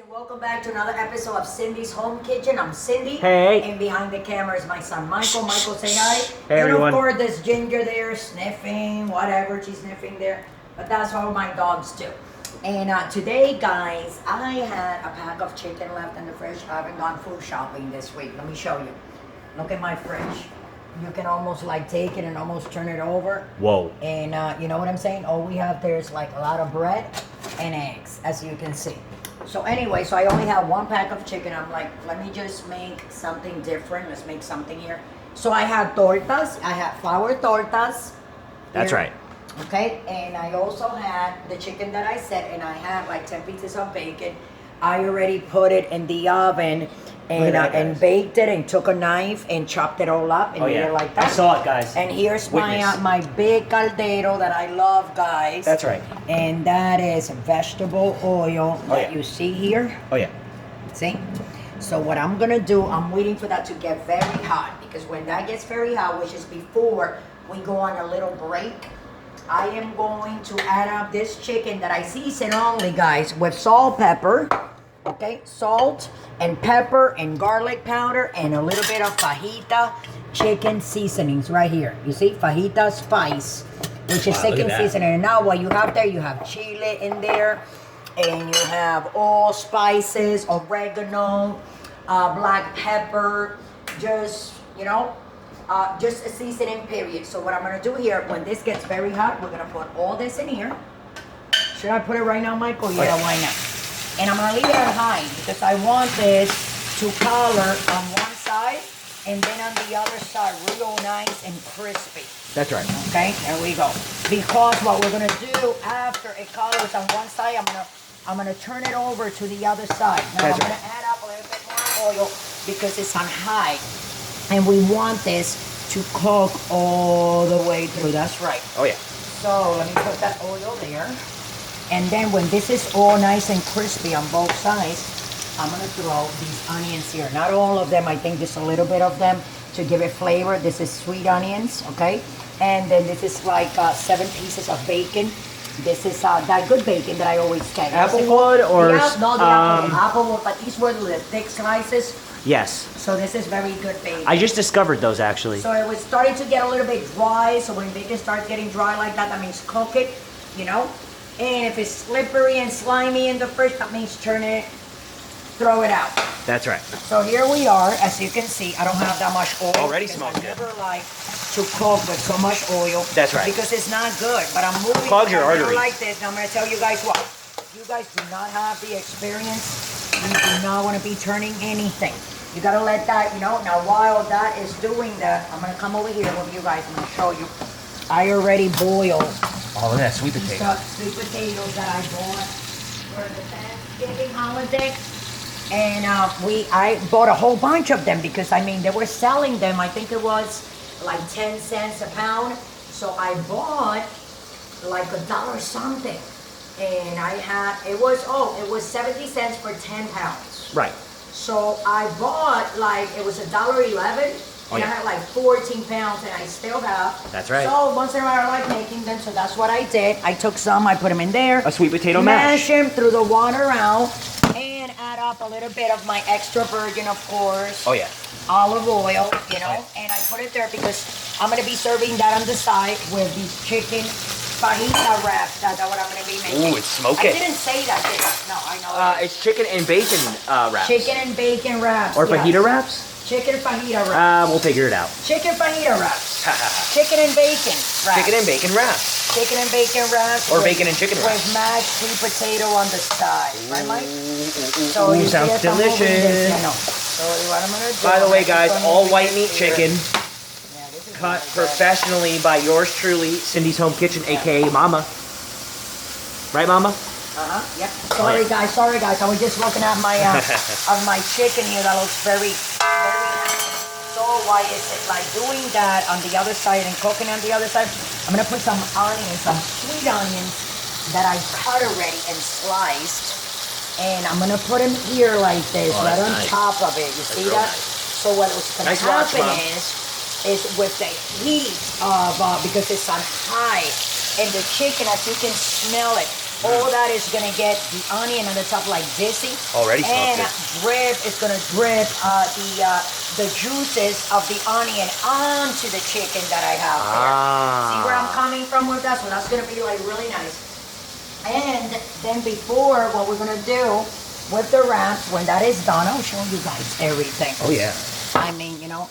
and welcome back to another episode of Cindy's Home Kitchen. I'm Cindy. Hey. And behind the camera is my son Michael. Michael, say hi. Hey, everyone. And of course, there's Ginger there sniffing, whatever she's sniffing there. But that's all my dogs do. And today, guys, I had a pack of chicken left in the fridge. I haven't gone food shopping this week. Let me show you. Look at my fridge. You can almost like take it and almost turn it over. Whoa. And you know what I'm saying? All we have there is like a lot of bread and eggs, as you can see. So anyway, so I only have one pack of chicken. I'm like, let me just make something different. Let's make something here. So I have tortas. I have flour tortas. That's here. right. Okay, and I also had the chicken that I said, and I had like 10 pieces of bacon. I already put it in the oven and baked it and took a knife and chopped it all up and made it like that. I saw it, guys. And here's my big caldero that I love, guys. That's right. And that is vegetable oil that you see here. Oh, yeah. See? So what I'm going to do, I'm waiting for that to get very hot. Because when that gets very hot, which is before we go on a little break, I am going to add up this chicken that I season only, guys, with salt, pepper. Okay, salt and pepper and garlic powder and a little bit of fajita chicken seasonings right here. You see, fajita spice, which is chicken seasoning. And now what you have there, you have chile in there, and you have all spices, oregano, black pepper, just, you know, just a seasoning period. So what I'm gonna do here, when this gets very hot, we're gonna put all this in here. Should I put it right now, Michael? Yeah, why not? And I'm gonna leave it on high because I want this to color on one side and then on the other side real nice and crispy. That's right. Okay, there we go. Because what we're gonna do after it colors on one side, I'm gonna turn it over to the other side. Now I'm gonna add up a little bit more oil because it's on high, and we want this to cook all the way through. That's right. Oh, yeah. So let me put that oil there. And then when this is all nice and crispy on both sides, I'm gonna throw these onions here. Not all of them, I think just a little bit of them to give it flavor. This is sweet onions, okay? And then this is like 7 pieces of bacon. This is that good bacon that I always get. Applewood or... No, the Applewood, but these were the thick slices. Yes. So this is very good bacon. I just discovered those, actually. So it was starting to get a little bit dry. So when bacon starts getting dry like that, that means cook it, you know? And if it's slippery and slimy in the fridge, that means turn it, throw it out. That's right. So here we are. As you can see, I don't have that much oil. Already smells good. I never like to cook with so much oil. That's right. Because it's not good. But I'm moving Clogs your arteries. like this. Now I'm going to tell you guys what. You guys do not have the experience. You do not want to be turning anything. You got to let that, you know. Now while that is doing that, I'm going to come over here with you guys. I'm going to show you. I already boiled. Oh, look at that sweet potato. Sweet potatoes that I bought for the Thanksgiving holiday. And I bought a whole bunch of them because, I mean, they were selling them. I think it was like 10 cents a pound. So I bought like $1 something. And I had, it was 70 cents for 10 pounds. Right. So I bought like, it was $1.11. And I had like 14 pounds, and I still have. That's right. So once in a while, I like making them, so that's what I did. I took some, I put them in there. A sweet potato mash. Mash them through the water out, and add up a little bit of my extra virgin, of course. Oh, yeah. Olive oil, you know, and I put it there because I'm going to be serving that on the side with these chicken fajita wraps. That's what I'm going to be making. Ooh, it's smoking. I didn't say that, did I? No, I know. It's chicken and bacon wraps. Chicken and bacon wraps. Or fajita wraps? Chicken fajita wraps. We'll figure it out. Chicken fajita wraps. Chicken and bacon wraps. Chicken and bacon wraps. Chicken and bacon wraps. Or bacon and chicken wraps. With mashed sweet potato on the side. Right, Mike? So you sounds delicious. So what I'm going to do... By the way, guys, all white meat chicken. Cut professionally by yours truly, Cindy's Home Kitchen, a.k.a. Mama. Right, Mama? Yep. Sorry, guys. I was just looking at my of my chicken here. That looks very, very nice. So why is it like doing that on the other side and cooking on the other side? I'm gonna put some onions, some sweet onions that I cut already and sliced, and I'm gonna put them here like this, right on top of it. You see that? Nice. So what's gonna happen is with the heat of because it's on high, and the chicken, as you can smell it. All that is gonna get the onion on the top like dizzy. Already smells and good. it's gonna drip the juices of the onion onto the chicken that I have there. See where I'm coming from with that? So that's gonna be like really nice. And then before, what we're gonna do with the wraps, when that is done, I'll show you guys everything. Oh yeah. I mean, you know,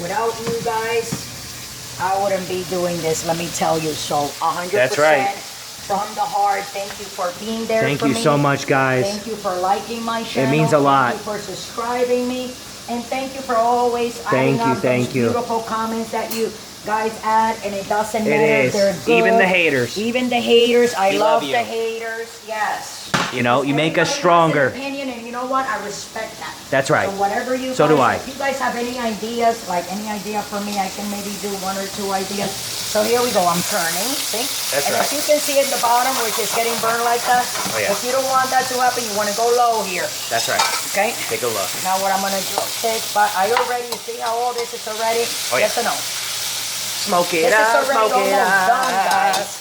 without you guys, I wouldn't be doing this, let me tell you. So 100% That's right. from the heart, thank you for being there Thank for you me. so much, guys. Thank you for liking my channel. It means a lot. Thank you for subscribing me. And thank you for always adding up those beautiful comments that you guys add. And it doesn't matter if they're good. Even the haters. Even the haters. I love you. the haters. Yes. You know, you make us Everybody stronger. has an opinion, and you know what? I respect that. That's right. So whatever you So guys, do I. If you guys have any ideas, like any idea for me, I can maybe do 1 or 2 ideas. So here we go. I'm turning. See? That's and right. if you can see at the bottom, which is getting burned like that, Oh, yeah. if you don't want that to happen, you want to go low here. That's right. Okay? Take a look. Now what I'm going to do is take, but are you ready? You see how all this is already? Oh, yeah. Yes or no? Smoke it This up, is already smoke it almost done, up. guys.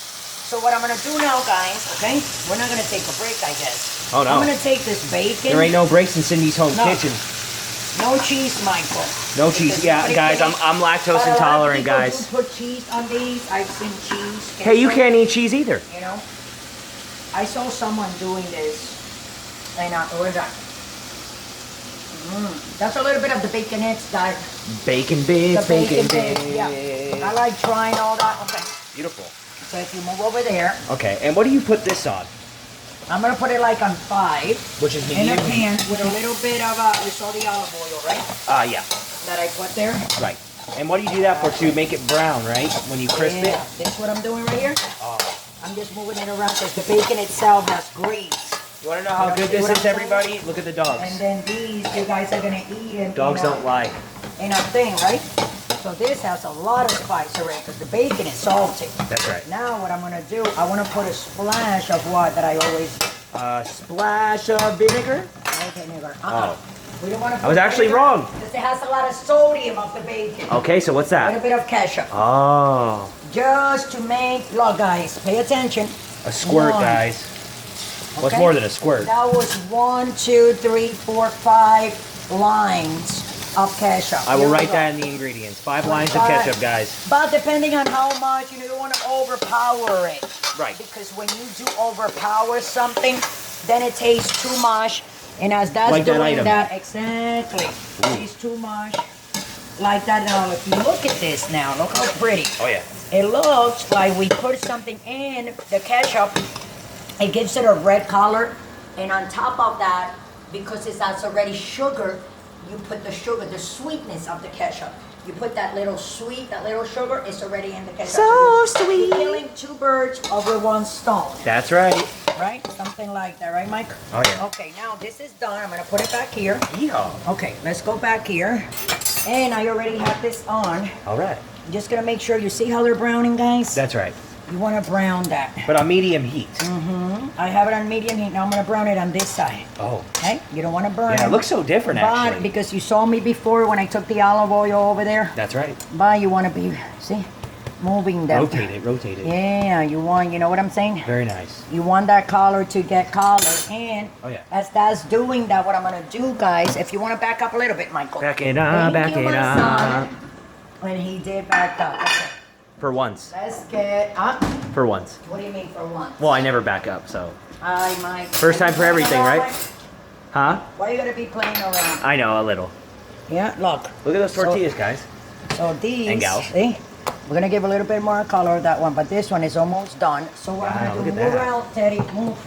So what I'm going to do now, guys, okay? We're not going to take a break, I guess. Oh, no. I'm going to take this bacon. There ain't no breaks in Cindy's home No. kitchen. No cheese, Michael. No cheese. Because Yeah, somebody guys, can I'm eat- lactose but a lot of intolerant, people guys. do put cheese on these. I've seen cheese. Hey, you ketchup, can't eat cheese either. You know, I saw someone doing this, and what is that? That's a little bit of the baconettes, guys. Bacon bits, The bacon bits. bits. Yeah, I like trying all that. Okay, Beautiful. so if you move over there, Okay, and what do you put this on? I'm gonna put it like on 5 Which is in a medium? pan with a little bit of you saw the olive oil, right? Yeah. That I put there. Right. And what do you do that for? To make it brown, right? When you crisp Yeah, it? this is what I'm doing right here. Oh. I'm just moving it around because the bacon itself has grease. You want to know how You good see this what is, I'm saying? everybody? Look at the And dogs. then these, you guys are gonna eat in, Dogs don't lie. in a thing, right? So this has a lot of spice already because the bacon is salty. That's right. Now what I'm gonna do, I wanna put a splash of what that I always, Splash of vinegar? okay, nigger. Oh. We don't wanna put I was actually vinegar wrong. because it has a lot of sodium of the bacon. Okay, so what's A little that? bit of ketchup. Oh. Just to make, look guys, pay attention. A squirt, One. guys. What's Okay? more than a squirt? That was 1, 2, 3, 4, 5 lines of ketchup. I will Here we write go. that in the ingredients. 5 lines of 5. ketchup, guys. But depending on how much, you don't want to overpower it. Right. Because when you do overpower something, then it tastes too much. And as that's Like that doing item. that, exactly. Tastes too much. Like that. Now, if you look at this now, look how pretty. Oh, yeah. It looks like we put something in the ketchup. It gives it a red color. And on top of that, because that's already sugar, you put the sugar, the sweetness of the ketchup. You put that little sweet, that little sugar, it's already in the ketchup. So you're sweet. killing 2 birds over 1 stone. That's right. Right? Something like that, right, Mike? Oh, yeah. Okay, now this is done. I'm gonna put it back here. Yeehaw. Okay, let's go back here. And I already have this on. All right. I'm just gonna make sure you see how they're browning, guys. That's right. You wanna brown that. But on medium heat. I have it on medium heat. Now I'm gonna brown it on this side. Oh. Okay? You don't wanna burn Yeah, it. it looks so different, But actually. because you saw me before when I took the olive oil over there. That's right. But you wanna be, see, moving them. Rotate it, rotate it. Yeah, you want, you know what I'm saying? Very nice. You want that color to get color, and Oh, yeah. as that's doing that, what I'm gonna do, guys, if you want to back up a little bit, Michael. Back it up, Thank back you, it my up. son. And he did back up. Okay. For once. Let's get up. For once. What do you mean for one? Well, I never back up, so. I might. First time for everything, right? Huh? Why are you gonna be playing around? I know, a little. Yeah, look. Look at those tortillas, guys. So these, And gals. see, we're gonna give a little bit more color of that one, but this one is almost done. So what Wow, I'm gonna look do, at move that. around, Teddy, move.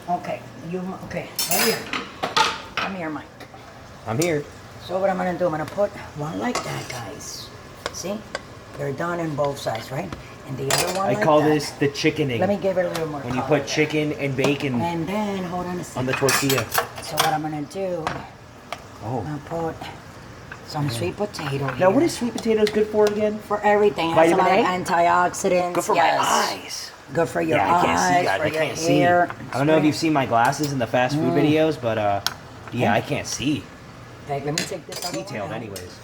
Okay, okay, right here. Come here, Mike. I'm here. So what I'm gonna do, I'm gonna put one like that, guys. See? They're done on both sides, right? And the other one I like call that. this the chickening. Let me give it a little more When you color put there. chicken and bacon And then, hold on a second. on the tortilla. So what I'm gonna do, Oh. I'm gonna put some sweet potato here. Now, what is sweet potatoes good for again? For everything. It has a Vitamin lot A? of antioxidants. Good for yes. my eyes. Good for your Yeah, I can't see, eyes, guys. for I your can't see. hair. I don't know if you've seen my glasses in the fast food videos, but yeah, I can't see. Okay, let me take this other Detailed, one out. anyways.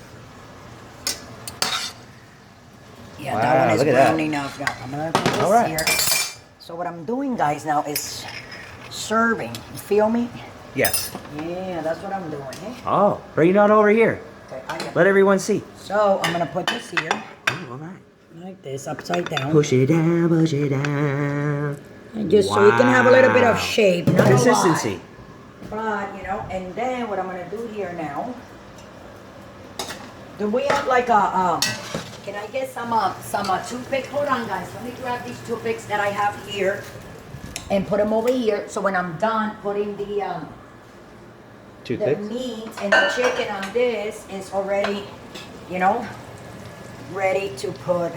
Yeah, Wow, that one is look at that. brown enough now. I'm gonna put this All right. here. So what I'm doing, guys, now is serving. You feel me? Yes. Yeah, that's what I'm doing. Eh? Oh, bring it on over here. Okay, Let everyone see. so I'm gonna put this here, Ooh, all right. like this, upside down. Push it down, push it down. And just so you can have a little bit of Wow. shape, not Consistency. a lot, but you know. And then what I'm gonna do here now. Do we have like a can I get some toothpicks? Hold on, guys. Let me grab these toothpicks that I have here and put them over here. So when I'm done putting the meat and the chicken on this, is already, you know, ready to put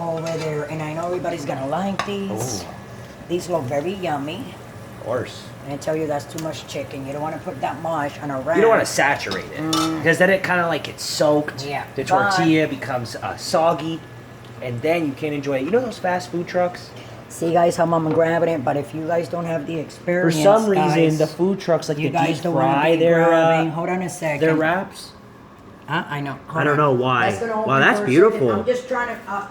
over there. And I know everybody's gonna like these. Ooh. These look very yummy. Of course. And I tell you, that's too much chicken. You don't want to put that much on a wrap. You don't want to saturate it because then it kind of like gets soaked. Yeah. The tortilla becomes soggy, and then you can't enjoy it. You know those fast food trucks? See, guys, how I'm grabbing it. But if you guys don't have the For experience, some reason, guys, the food trucks like you to guys deep don't want to fry be grabbing. Hold on a second. their wraps. I know. Hold I don't on. know why. That's gonna Wow, open that's for a beautiful. second. I'm just trying to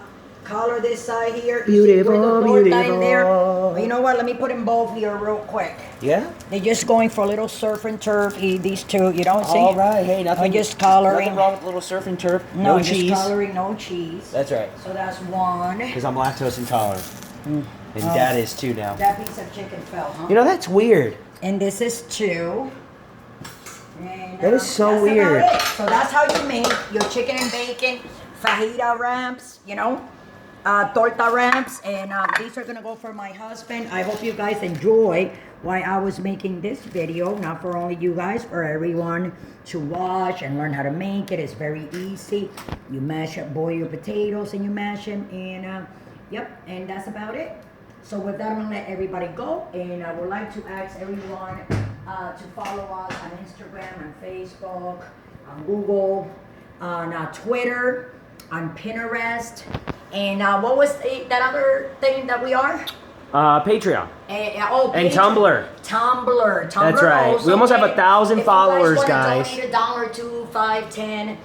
color this side here. Beautiful, You see where the torta in beautiful. there? Well, you know what? Let me put them both here real quick. Yeah. They're just going for a little surf and turf. These two, you don't see? All right. Hey, nothing. I'm just coloring. Nothing wrong with a little surf and turf. No, No just cheese. coloring, no cheese. That's right. So that's one. Because I'm lactose intolerant, and Dad is too now. That piece of chicken fell, huh? You know that's weird. And this is two. And, That is so that's weird. about it. So that's how you make your chicken and bacon fajita wraps, you know, torta wraps. And these are gonna go for my husband. I hope you guys enjoy why I was making this video, not for only you guys, for everyone to watch and learn how to make it. It's very easy. You boil your potatoes and you mash them, and yep, and that's about it. So with that, I'm gonna let everybody go, and I would like to ask everyone to follow us on Instagram, on Facebook, on Google, on Twitter, on Pinterest, and what was that other thing that we are? Patreon. And Tumblr. Tumblr. That's right. Also, We almost have 1,000 followers, guys. If you guys want to donate $1, $2, $5,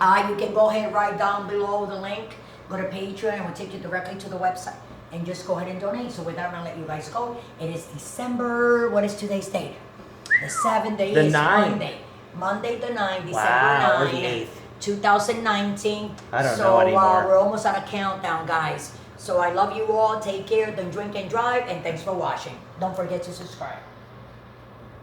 $10, you can go ahead and write down below the link. Go to Patreon, and we'll take you directly to the website. And just go ahead and donate. So with that, I'm going to let you guys go. It is December, what is today's date? The 7th day is 9th. Monday. Monday the 9th, Wow, or December the 9th, 8th. 2019. I don't know anymore. So we're almost at a countdown, guys. So I love you all. Take care. Don't drink and drive. And thanks for watching. Don't forget to subscribe.